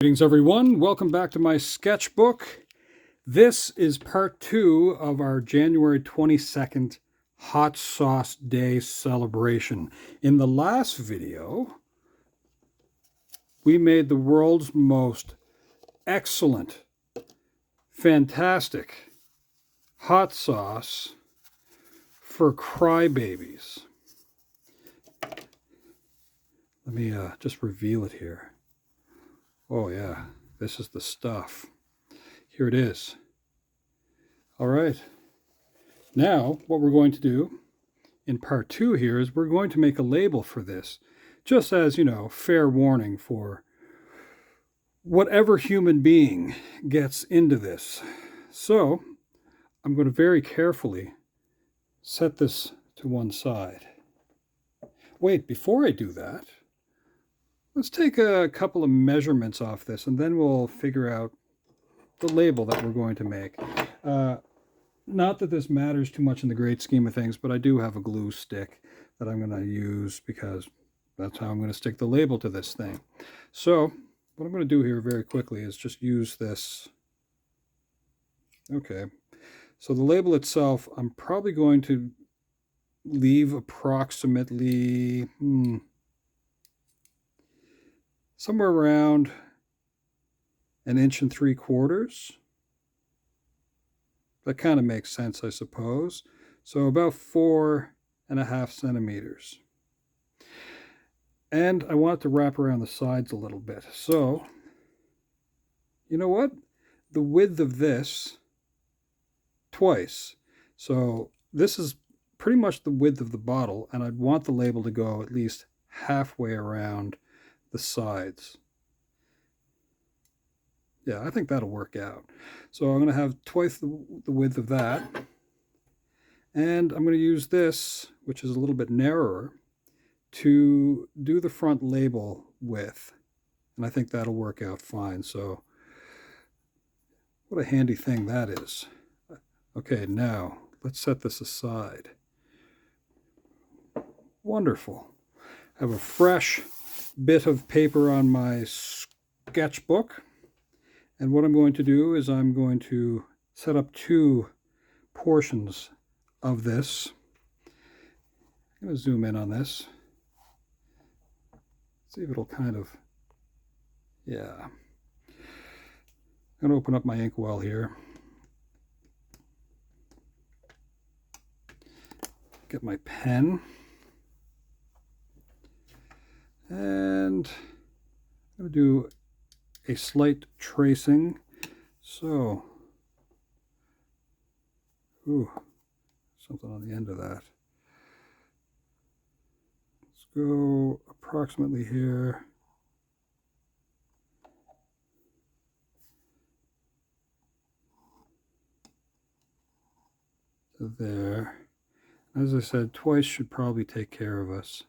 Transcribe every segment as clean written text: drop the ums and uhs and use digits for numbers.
Greetings everyone, welcome back to my sketchbook. This is part 2 of our January 22nd Hot Sauce Day celebration. In the last video, we made the world's most excellent, fantastic hot sauce for crybabies. Let me just reveal it here. Oh yeah, this is the stuff. Here it is. All right. Now, what we're going to do in part 2 here is we're going to make a label for this, just as, fair warning for whatever human being gets into this. So, I'm going to very carefully set this to one side. Wait, before I do that, let's take a couple of measurements off this, and then we'll figure out the label that we're going to make. Not that this matters too much in the great scheme of things, but I do have a glue stick that I'm going to use because that's how I'm going to stick the label to this thing. So what I'm going to do here very quickly is just use this. Okay, so the label itself, I'm probably going to leave approximately somewhere around 1 3/4 inches. That kind of makes sense, I suppose. So about 4.5 centimeters. And I want it to wrap around the sides a little bit. So, you know what? The width of this twice. So this is pretty much the width of the bottle, and I'd want the label to go at least halfway around the sides. Yeah, I think that'll work out. So I'm going to have twice the width of that. And I'm going to use this, which is a little bit narrower, to do the front label with. And I think that'll work out fine. So what a handy thing that is. Okay, now let's set this aside. Wonderful. I have a fresh bit of paper on my sketchbook. And what I'm going to do is I'm going to set up 2 portions of this. I'm going to zoom in on this. See if it'll kind of, yeah. I'm going to open up my inkwell here. Get my pen. And I'm going to do a slight tracing. So, something on the end of that. Let's go approximately here. To there. As I said, twice should probably take care of us.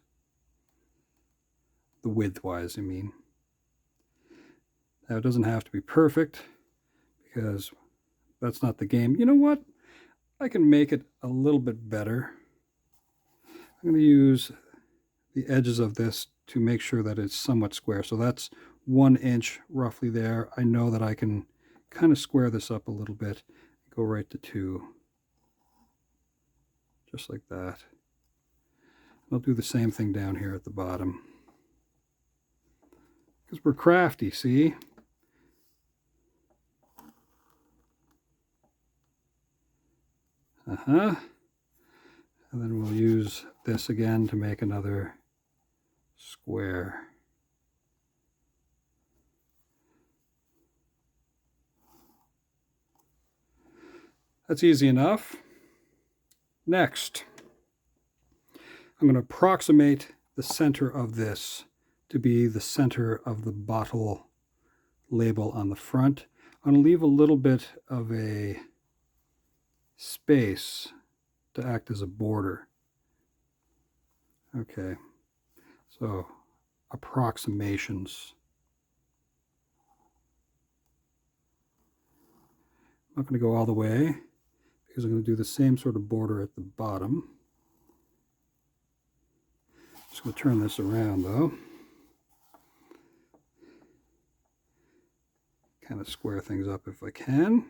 The width-wise, I mean. Now, it doesn't have to be perfect because that's not the game. You know what? I can make it a little bit better. I'm going to use the edges of this to make sure that it's somewhat square. So that's 1 inch roughly there. I know that I can kind of square this up a little bit. Go right to 2. Just like that. I'll do the same thing down here at the bottom. Because we're crafty, see? And then we'll use this again to make another square. That's easy enough. Next, I'm going to approximate the center of this to be the center of the bottle label on the front. I'm going to leave a little bit of a space to act as a border. Okay, so approximations. I'm not going to go all the way because I'm going to do the same sort of border at the bottom. Just going to turn this around though. kind of square things up if I can.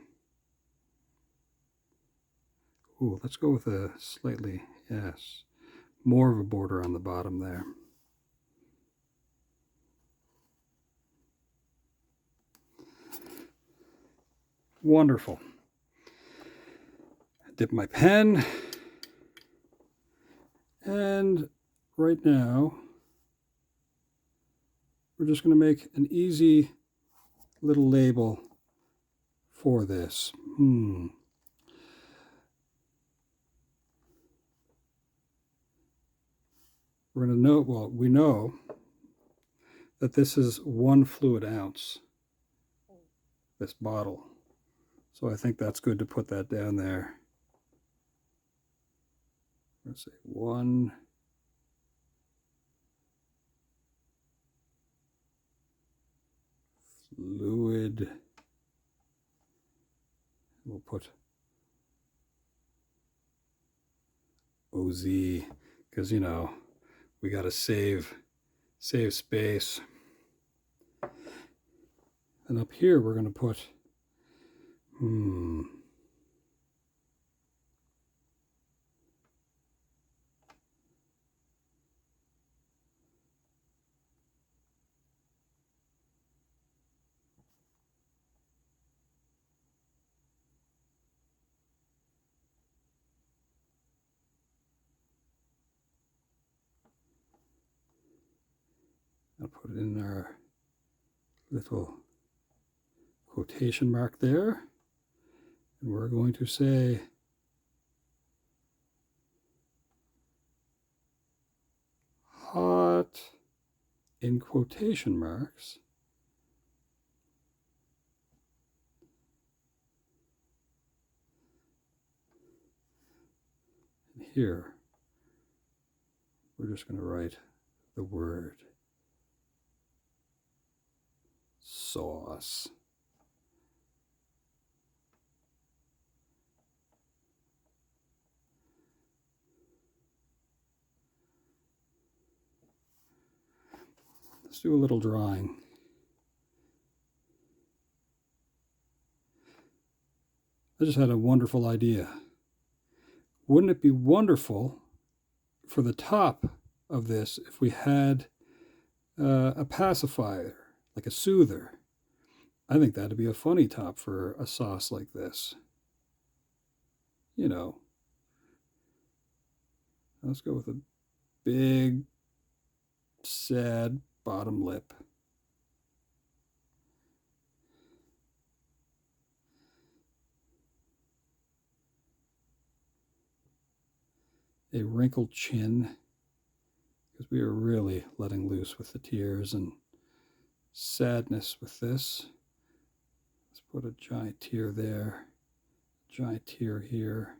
Ooh, let's go with a slightly, yes, more of a border on the bottom there. Wonderful. Dip my pen, and right now we're just going to make an easy little label for this. We're going to note, well, we know that this is 1 fluid ounce, this bottle. So I think that's good to put that down there. Let's say 1 fluid. We'll put OZ because, you know, we got to save space. And up here we're going to put I'll put it in our little quotation mark there. And we're going to say hot in quotation marks. And here, we're just going to write the word sauce. Let's do a little drawing. I just had a wonderful idea. Wouldn't it be wonderful for the top of this if we had a pacifier, like a soother? I think that'd be a funny top for a sauce like this. You know, let's go with a big, sad bottom lip. A wrinkled chin, because we are really letting loose with the tears and sadness with this. Let's put a giant tear there, giant tear here.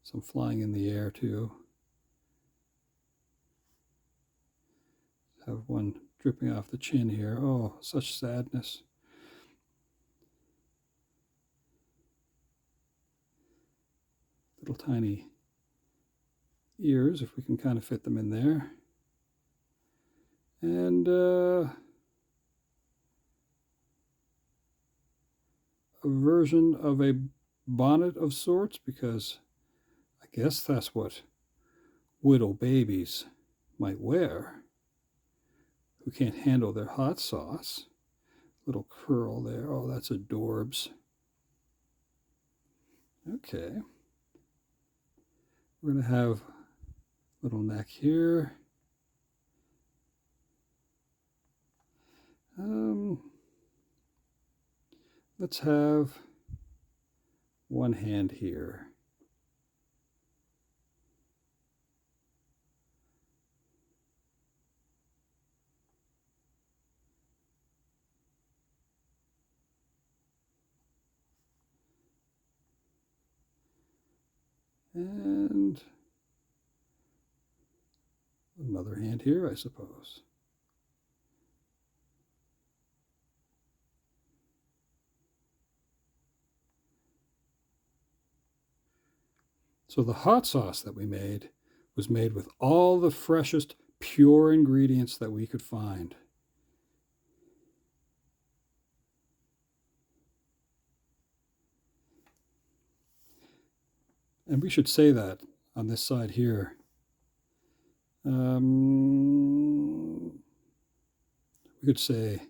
Some flying in the air too. Have one dripping off the chin here. Oh, such sadness. Little tiny ears, if we can kind of fit them in there. And a version of a bonnet of sorts, because I guess that's what widow babies might wear who can't handle their hot sauce. Little curl there. Oh, that's adorbs. Okay. We're going to have a little neck here. Let's have one hand here. And another hand here, I suppose. So the hot sauce that we made was made with all the freshest, pure ingredients that we could find. And we should say that on this side here. We could say,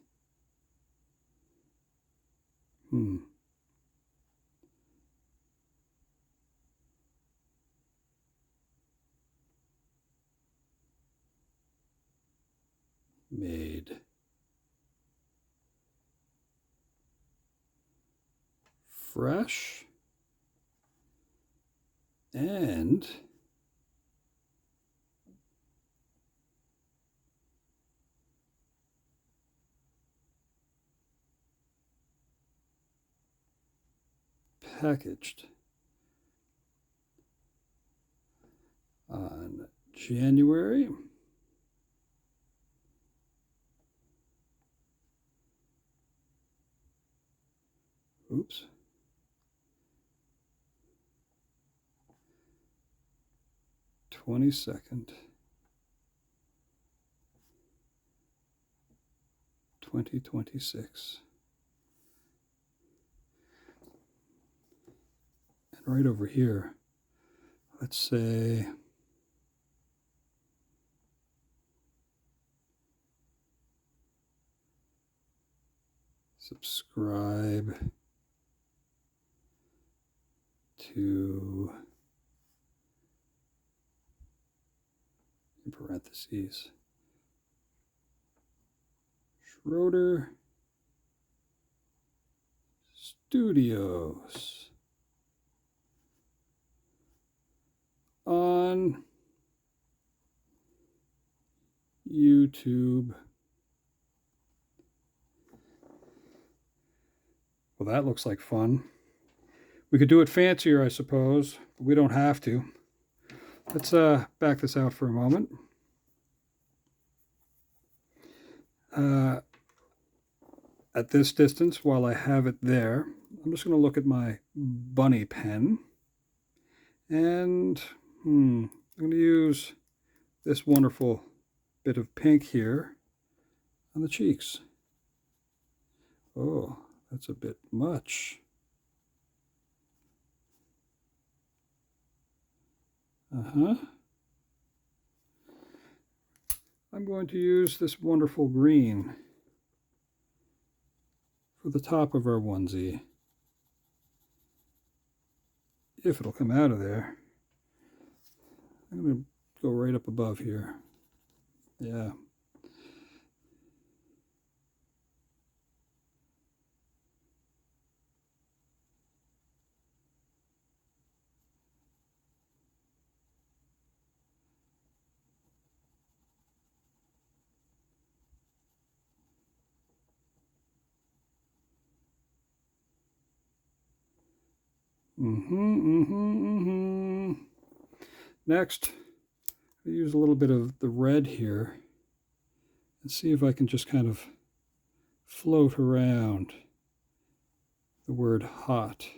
made fresh and packaged on January 22nd, 2026. And right over here, let's say subscribe to, in parentheses, Schroeder Studios on YouTube. Well, that looks like fun. We could do it fancier, I suppose, but we don't have to. Let's back this out for a moment. At this distance, while I have it there, I'm just going to look at my bunny pen. And I'm going to use this wonderful bit of pink here on the cheeks. Oh, that's a bit much. I'm going to use this wonderful green for the top of our onesie. If it'll come out of there. I'm going to go right up above here. Yeah. Next, I use a little bit of the red here and see if I can just kind of float around the word hot.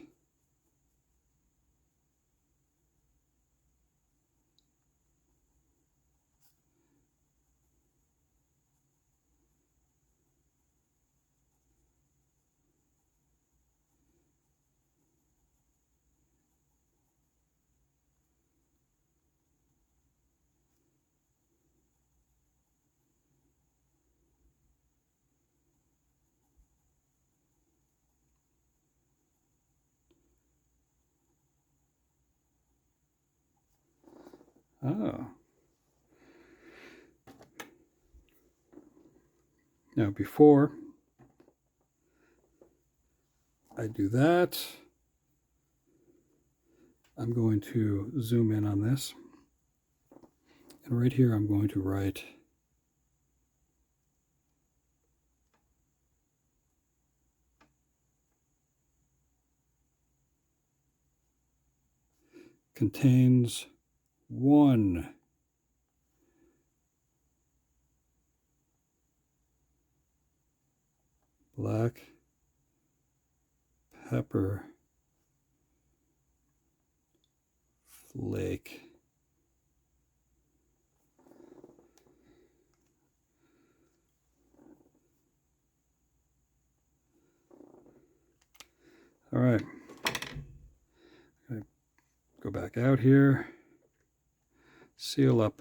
Oh. Now before I do that, I'm going to zoom in on this. And right here I'm going to write contains 1 black pepper flake. All right. I go go back out here, seal up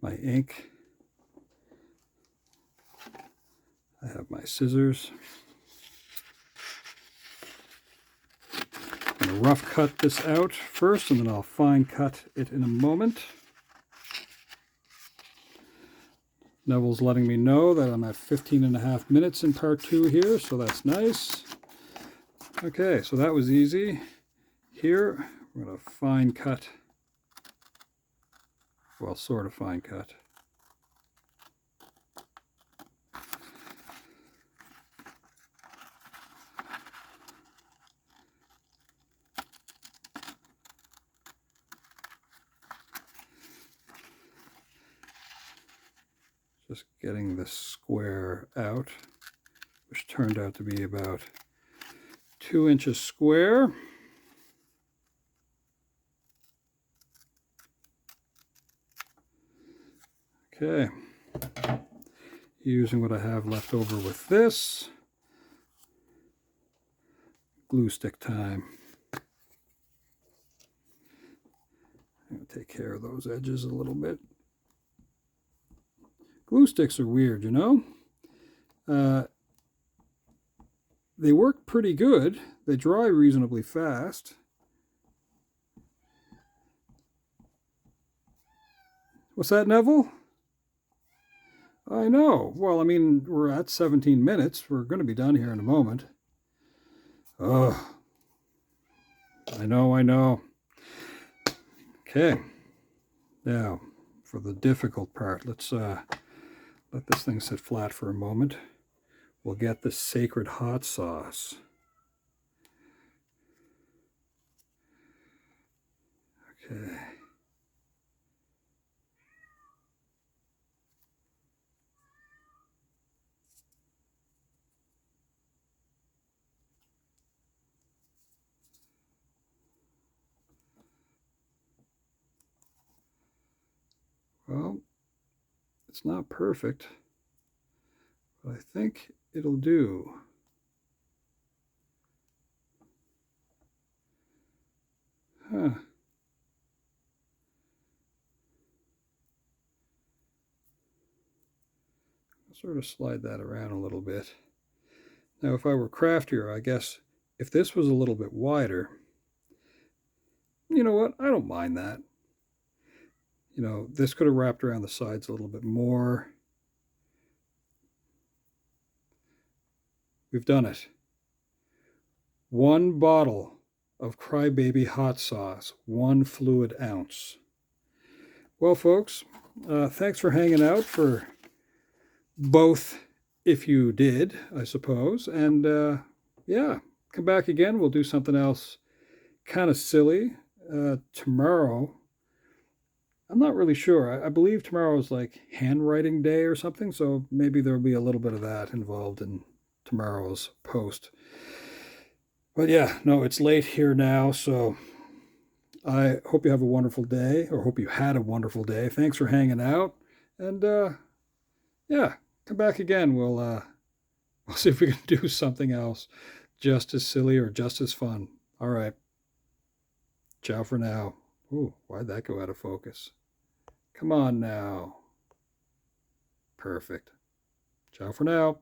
my ink. I have my scissors. I'm going to rough cut this out first, and then I'll fine cut it in a moment. Neville's letting me know that I'm at 15.5 minutes in part 2 here, so that's nice. Okay, so that was easy. Here, we're going to fine cut, well, sort of fine cut. Just getting the square out, which turned out to be about 2 inches square. Okay, using what I have left over with this. Glue stick time. I'm going to take care of those edges a little bit. Glue sticks are weird, you know? They work pretty good. They dry reasonably fast. What's that, Neville? I know. Well, I mean, we're at 17 minutes. We're going to be done here in a moment. Ugh. I know. Okay. Now, for the difficult part, let's let this thing sit flat for a moment. We'll get the sacred hot sauce. Okay. Well, it's not perfect, but I think it'll do. Huh. I'll sort of slide that around a little bit. Now, if I were craftier, I guess if this was a little bit wider, you know what? I don't mind that. You know, this could have wrapped around the sides a little bit more. We've done it. 1 bottle of Crybaby hot sauce, 1 fluid ounce. Well, folks, thanks for hanging out for both, if you did, I suppose. And yeah, come back again. We'll do something else kind of silly. Tomorrow, I'm not really sure. I believe tomorrow is like handwriting day or something, so maybe there'll be a little bit of that involved in tomorrow's post. But yeah, no, it's late here now, so I hope you have a wonderful day, or hope you had a wonderful day. Thanks for hanging out, and yeah, come back again. We'll see if we can do something else just as silly or just as fun. All right. Ciao for now. Ooh, why'd that go out of focus? Come on now. Perfect. Ciao for now.